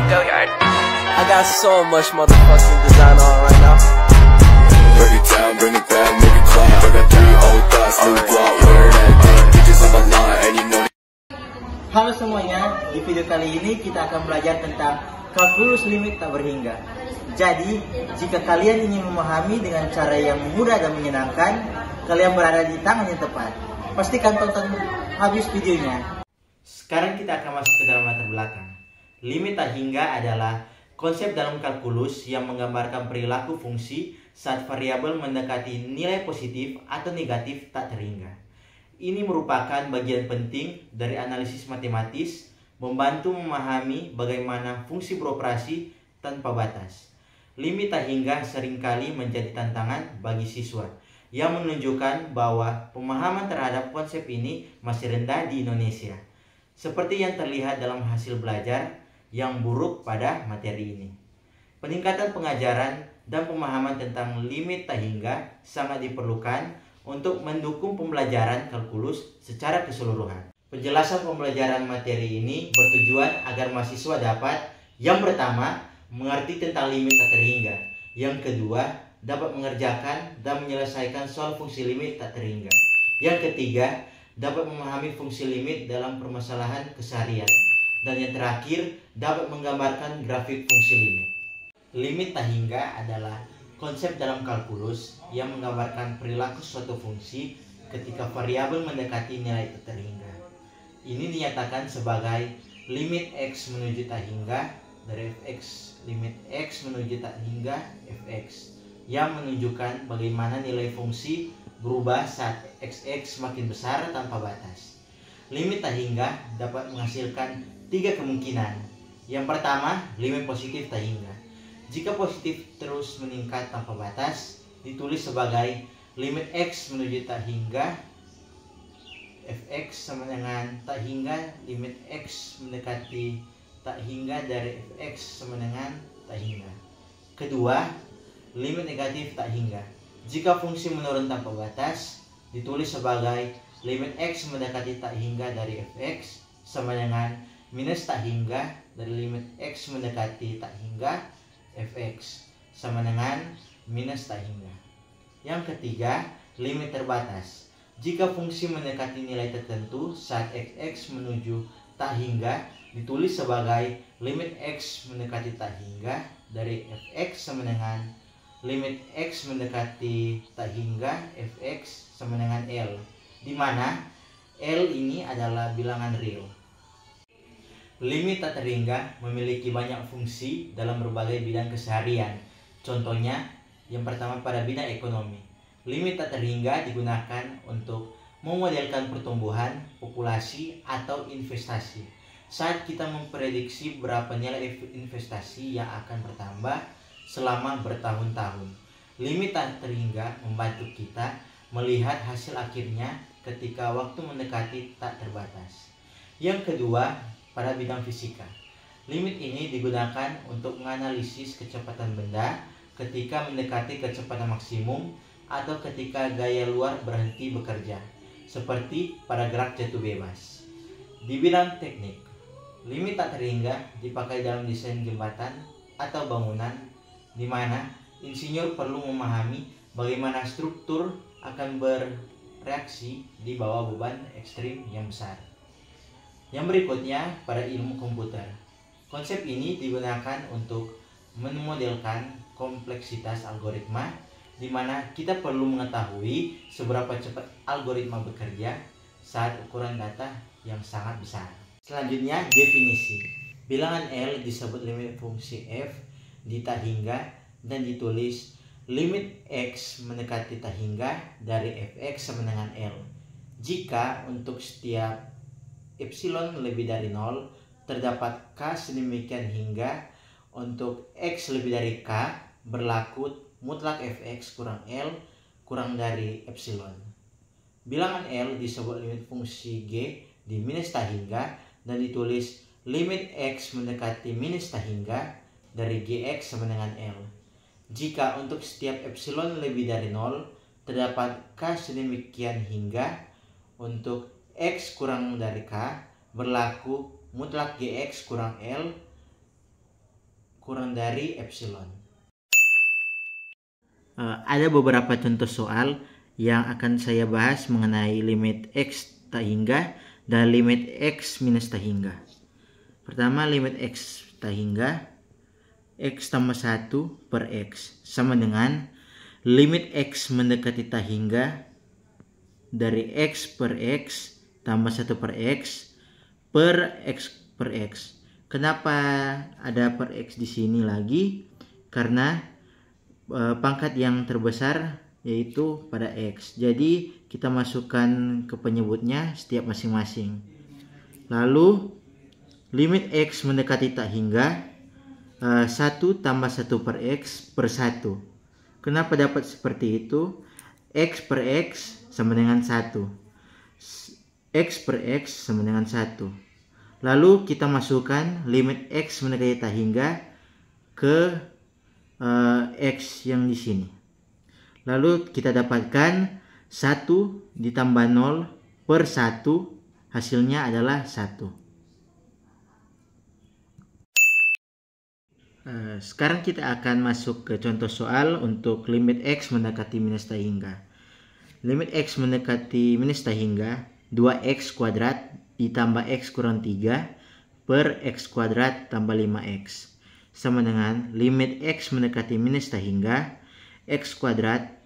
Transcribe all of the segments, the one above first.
Go yard. I got so much motherfucking design on right now. Break it down, bring it back, make it clap. I got 3 old thoughts, new block, where that thing, bitches on my line, and you know. Halo semuanya, di video kali ini kita akan belajar tentang kalkulus limit tak berhingga. Jadi, jika kalian ingin memahami dengan cara yang mudah dan menyenangkan, kalian berada di tangan yang tepat. Pastikan tonton habis videonya. Sekarang kita akan masuk ke dalam latar belakang. Limit tak hingga adalah konsep dalam kalkulus yang menggambarkan perilaku fungsi saat variabel mendekati nilai positif atau negatif tak terhingga. Ini merupakan bagian penting dari analisis matematis, membantu memahami bagaimana fungsi beroperasi tanpa batas. Limit tak hingga seringkali menjadi tantangan bagi siswa, yang menunjukkan bahwa pemahaman terhadap konsep ini masih rendah di Indonesia. Seperti yang terlihat dalam hasil belajar yang buruk pada materi ini. Peningkatan pengajaran dan pemahaman tentang limit tak hingga sangat diperlukan untuk mendukung pembelajaran kalkulus secara keseluruhan. Penjelasan pembelajaran materi ini bertujuan agar mahasiswa dapat, yang pertama, mengerti tentang limit tak terhingga. Yang kedua, dapat mengerjakan dan menyelesaikan soal fungsi limit tak terhingga. Yang ketiga, dapat memahami fungsi limit dalam permasalahan keseharian. Dan yang terakhir, dapat menggambarkan grafik fungsi limit. Limit tak hingga adalah konsep dalam kalkulus yang menggambarkan perilaku suatu fungsi ketika variabel mendekati nilai tak terhingga. Ini dinyatakan sebagai limit x menuju tak hingga dari fx, limit x menuju tak hingga fx, yang menunjukkan bagaimana nilai fungsi berubah saat xx semakin besar tanpa batas. Limit tak hingga dapat menghasilkan 3 kemungkinan. Yang pertama, limit positif tak hingga. Jika positif terus meningkat tanpa batas, ditulis sebagai limit x menuju tak hingga fx sama dengan tak hingga limit x mendekati tak hingga dari fx sama dengan tak hingga. Kedua, limit negatif tak hingga. Jika fungsi menurun tanpa batas, ditulis sebagai limit x mendekati tak hingga dari fx sama dengan minus tak hingga dari limit x mendekati tak hingga fx sama dengan minus tak hingga. Yang ketiga, limit terbatas. Jika fungsi mendekati nilai tertentu saat x menuju tak hingga, ditulis sebagai limit x mendekati tak hingga dari fx sama dengan limit x mendekati tak hingga fx sama dengan L, di mana L ini adalah bilangan real. Limit tak terhingga memiliki banyak fungsi dalam berbagai bidang keseharian. Contohnya, yang pertama pada bidang ekonomi. Limit tak terhingga digunakan untuk memodelkan pertumbuhan, populasi, atau investasi. Saat kita memprediksi berapa nilai investasi yang akan bertambah selama bertahun-tahun. Limit tak terhingga membantu kita melihat hasil akhirnya ketika waktu mendekati tak terbatas. Yang kedua, pada bidang fisika. Limit ini digunakan untuk menganalisis kecepatan benda ketika mendekati kecepatan maksimum atau ketika gaya luar berhenti bekerja, seperti pada gerak jatuh bebas. Di bidang teknik, limit tak terhingga dipakai dalam desain jembatan atau bangunan, di mana insinyur perlu memahami bagaimana struktur akan bereaksi di bawah beban ekstrim yang besar. Yang berikutnya pada ilmu komputer. Konsep ini digunakan untuk memodelkan kompleksitas algoritma, di mana kita perlu mengetahui seberapa cepat algoritma bekerja saat ukuran data yang sangat besar. Selanjutnya, definisi. Bilangan L disebut limit fungsi f di tak hingga dan ditulis limit x mendekati tak hingga dari fx sama dengan L. Jika untuk setiap epsilon lebih dari 0 terdapat k sedemikian hingga untuk x lebih dari k berlaku mutlak fx kurang L kurang dari epsilon. Bilangan L disebut limit fungsi g di minus tak hingga dan ditulis limit x mendekati minus tak hingga dari gx sama dengan L. Jika untuk setiap epsilon lebih dari 0 terdapat k sedemikian hingga untuk x kurang dari k berlaku mutlak gx kurang L kurang dari epsilon. Ada beberapa contoh soal yang akan saya bahas mengenai limit X tak hingga dan limit X minus tak hingga. Pertama, limit X tak hingga X tambah 1 per X sama dengan limit X mendekati tak hingga dari X per X tambah 1 per X per X per X. Kenapa ada per X di sini lagi? Karena pangkat yang terbesar yaitu pada X. Jadi kita masukkan ke penyebutnya setiap masing-masing. Lalu limit X mendekati tak hingga 1 tambah 1 per X per 1. Kenapa dapat seperti itu? X per X sama dengan 1. X per X sama dengan 1. Lalu kita masukkan limit X mendekati tak hingga ke X yang di sini. Lalu kita dapatkan 1 ditambah 0 per 1 hasilnya adalah 1. Sekarang kita akan masuk ke contoh soal untuk limit X mendekati minus tak hingga. Limit X mendekati minus tak hingga 2x kuadrat ditambah X kurang 3 per X kuadrat tambah 5x sama dengan limit X mendekati minus tak hingga X kuadrat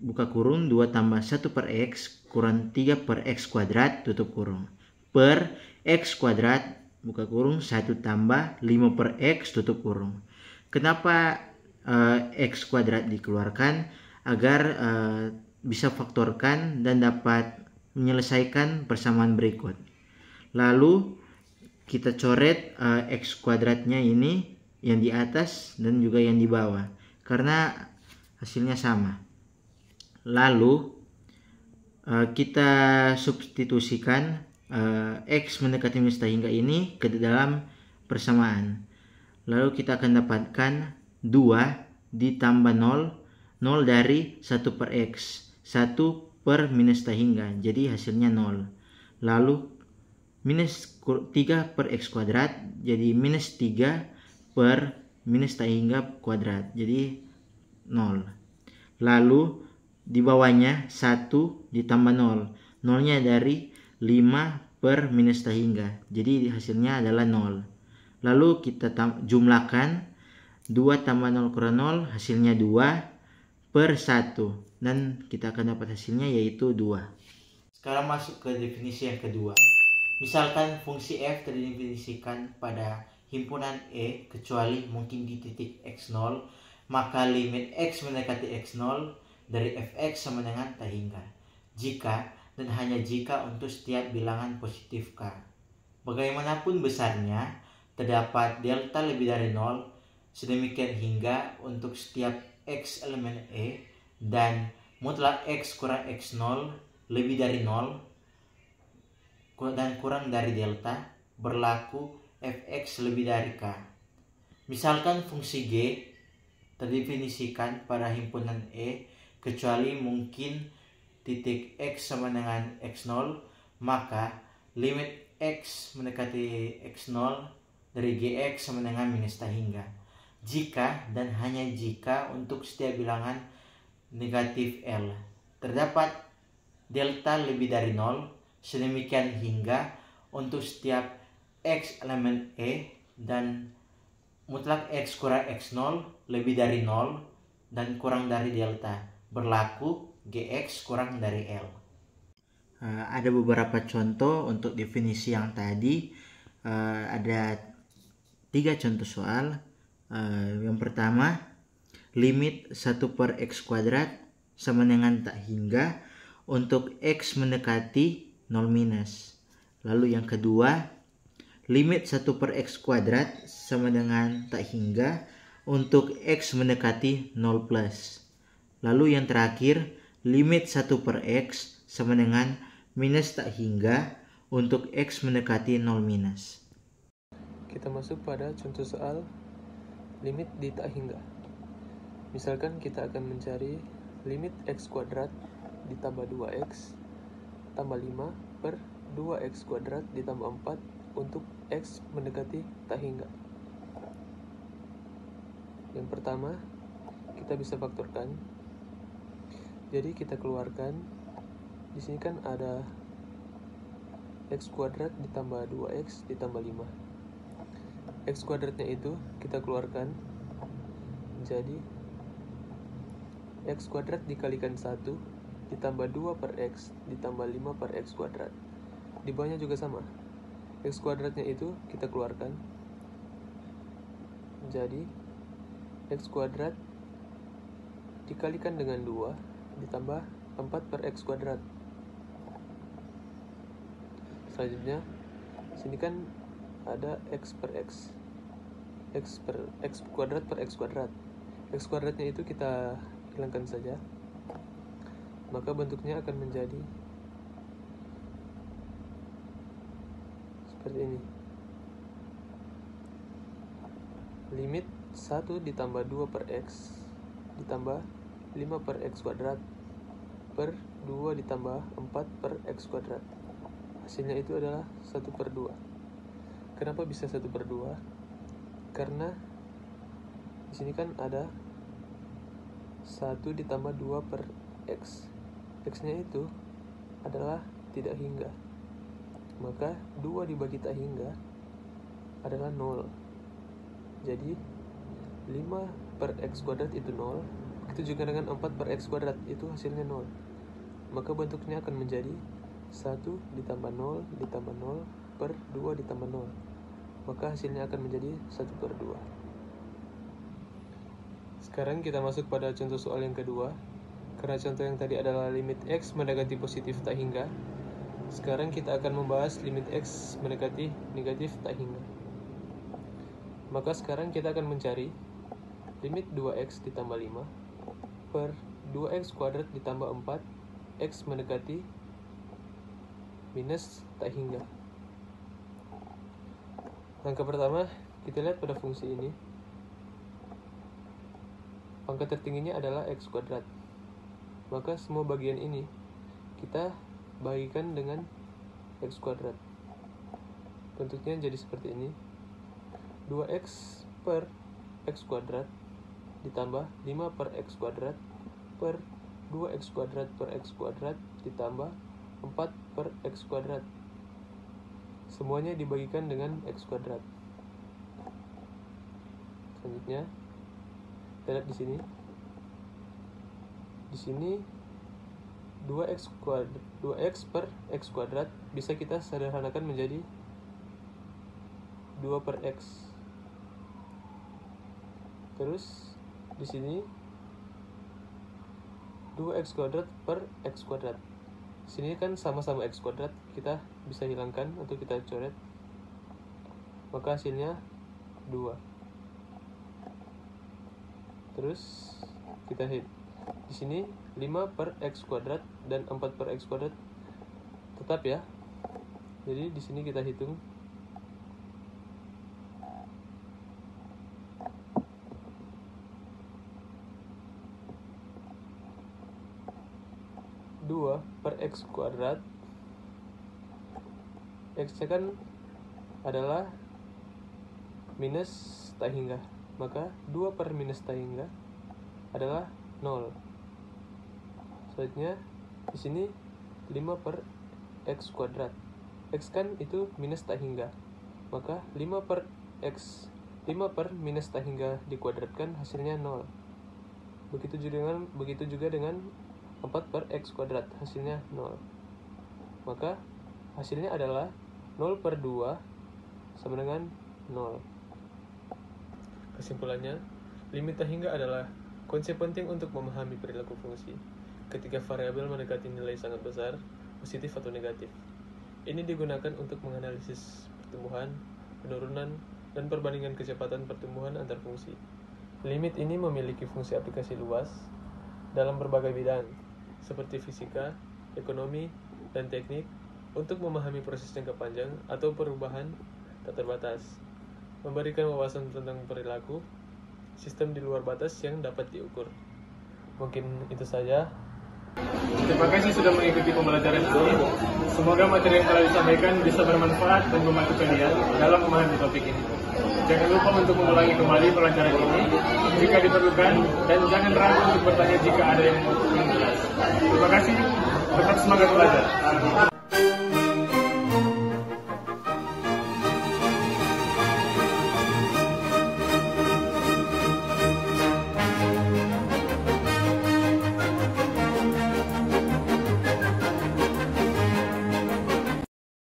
buka kurung 2 tambah 1 per X kurang 3 per X kuadrat tutup kurung per X kuadrat buka kurung 1 tambah 5 per X tutup kurung. Kenapa X kuadrat dikeluarkan? Agar bisa faktorkan dan dapat menyelesaikan persamaan berikut. Lalu kita coret X kuadratnya ini yang di atas dan juga yang di bawah karena hasilnya sama. Lalu kita substitusikan X mendekati minus tak hingga ini ke dalam persamaan. Lalu kita akan dapatkan 2 ditambah 0 dari 1 per X 1 per minus tak hingga, jadi hasilnya 0. Lalu minus 3 per X kuadrat jadi minus 3 per minus tak hingga kuadrat, jadi 0. Lalu di bawahnya 1 ditambah 0, 0-nya dari 5 per minus tak hingga, jadi hasilnya adalah 0. Lalu kita jumlahkan 2 tambah 0 kurang 0 hasilnya 2 per 1 dan kita akan dapat hasilnya yaitu 2. Sekarang masuk ke definisi yang kedua. Misalkan fungsi f terdefinisikan pada himpunan E kecuali mungkin di titik x0, maka limit x mendekati x0 dari fx sama dengan tak hingga. Jika dan hanya jika untuk setiap bilangan positif k. Bagaimanapun besarnya, terdapat delta lebih dari 0, sedemikian hingga untuk setiap x elemen E dan mutlak x kurang x0 lebih dari 0 dan kurang dari delta berlaku fx lebih dari k. Misalkan fungsi g terdefinisikan pada himpunan E kecuali mungkin titik x sama dengan x0, maka limit x mendekati x0 dari gx sama dengan minus tak hingga. Jika dan hanya jika untuk setiap bilangan negatif L terdapat delta lebih dari 0, sedemikian hingga untuk setiap x elemen E dan mutlak x kurang x0 lebih dari 0 dan kurang dari delta berlaku gx kurang dari L. Ada beberapa contoh untuk definisi yang tadi. Ada 3 contoh soal. Yang pertama, limit 1 per x kuadrat sama dengan tak hingga untuk x mendekati 0 minus. Lalu yang kedua, limit 1 per x kuadrat sama dengan tak hingga untuk x mendekati 0 plus. Lalu yang terakhir, limit 1 per x sama dengan minus tak hingga untuk x mendekati 0 minus. Kita masuk pada contoh soal limit di tak hingga. Misalkan kita akan mencari limit x kuadrat ditambah 2x tambah 5 per 2x kuadrat ditambah 4 untuk x mendekati tak hingga. Yang pertama, kita bisa faktorkan. Jadi kita keluarkan. Di sini kan ada x kuadrat ditambah 2x ditambah 5. X kuadratnya itu kita keluarkan. Jadi x kuadrat dikalikan 1 ditambah 2 per x ditambah 5 per x kuadrat. Di bawahnya juga sama. X kuadratnya itu kita keluarkan. Jadi x kuadrat dikalikan dengan 2 ditambah 4 per x kuadrat. Selanjutnya, sini kan ada x per x. X kuadrat per x kuadrat. X kuadratnya itu kita hilangkan saja. Maka bentuknya akan menjadi seperti ini. Limit 1 ditambah 2 per x ditambah 5 per x kuadrat per 2 ditambah 4 per x kuadrat. Hasilnya itu adalah 1 per 2. Kenapa bisa 1 per 2? Karena di sini kan ada 1 ditambah 2 per x. X-nya itu adalah tidak hingga. Maka 2 dibagi tak hingga adalah 0. Jadi 5 per x kuadrat itu 0. Begitu juga dengan 4 per x kuadrat, itu hasilnya 0. Maka bentuknya akan menjadi 1 ditambah 0 ditambah 0 per 2 ditambah 0. Maka hasilnya akan menjadi 1 per 2. Sekarang kita masuk pada contoh soal yang kedua. Karena contoh yang tadi adalah limit x mendekati positif tak hingga, sekarang kita akan membahas limit x mendekati negatif tak hingga. Maka sekarang kita akan mencari limit 2x ditambah 5 per 2x kuadrat ditambah 4 x mendekati minus tak hingga. Langkah pertama, kita lihat pada fungsi ini. Pangkat tertingginya adalah x kuadrat. Maka semua bagian ini kita bagikan dengan x kuadrat. Bentuknya jadi seperti ini. 2x per x kuadrat ditambah 5 per x kuadrat per 2x kuadrat per x kuadrat ditambah 4 per x kuadrat. Semuanya dibagikan dengan x kuadrat. Selanjutnya, kita lihat di sini. Di sini 2x per x kuadrat bisa kita sederhanakan menjadi 2 per x. Terus di sini 2x kuadrat per x kuadrat. Sini kan sama-sama x kuadrat, kita bisa hilangkan atau kita coret. Maka hasilnya 2. Terus kita hit. Di sini 5 per x kuadrat dan 4 per x kuadrat tetap ya. Jadi di sini kita hitung. Per x kuadrat, x-nya kan adalah minus tak hingga, maka 2 per minus tak hingga adalah 0. Selanjutnya di sini 5 per x kuadrat, x kan itu minus tak hingga, maka 5 per minus tak hingga dikuadratkan hasilnya 0. Begitu juga dengan 4 per x kuadrat, hasilnya 0. Maka hasilnya adalah 0 per 2 sama dengan 0. Kesimpulannya, limit tak hingga adalah konsep penting untuk memahami perilaku fungsi ketika variabel mendekati nilai sangat besar, positif atau negatif. Ini digunakan untuk menganalisis pertumbuhan, penurunan, dan perbandingan kecepatan pertumbuhan antar fungsi. Limit ini memiliki fungsi aplikasi luas dalam berbagai bidang, seperti fisika, ekonomi, dan teknik, untuk memahami proses jangka panjang atau perubahan tak terbatas, memberikan wawasan tentang perilaku, sistem di luar batas yang dapat diukur. Mungkin itu saja. Terima kasih sudah mengikuti pembelajaran ini. Semoga materi yang telah disampaikan bisa bermanfaat dan membantu kalian dalam memahami topik ini. Jangan lupa untuk mengulangi kembali pelajaran ini jika diperlukan, dan jangan ragu untuk bertanya jika ada yang belum jelas. Terima kasih, tetap semangat belajar.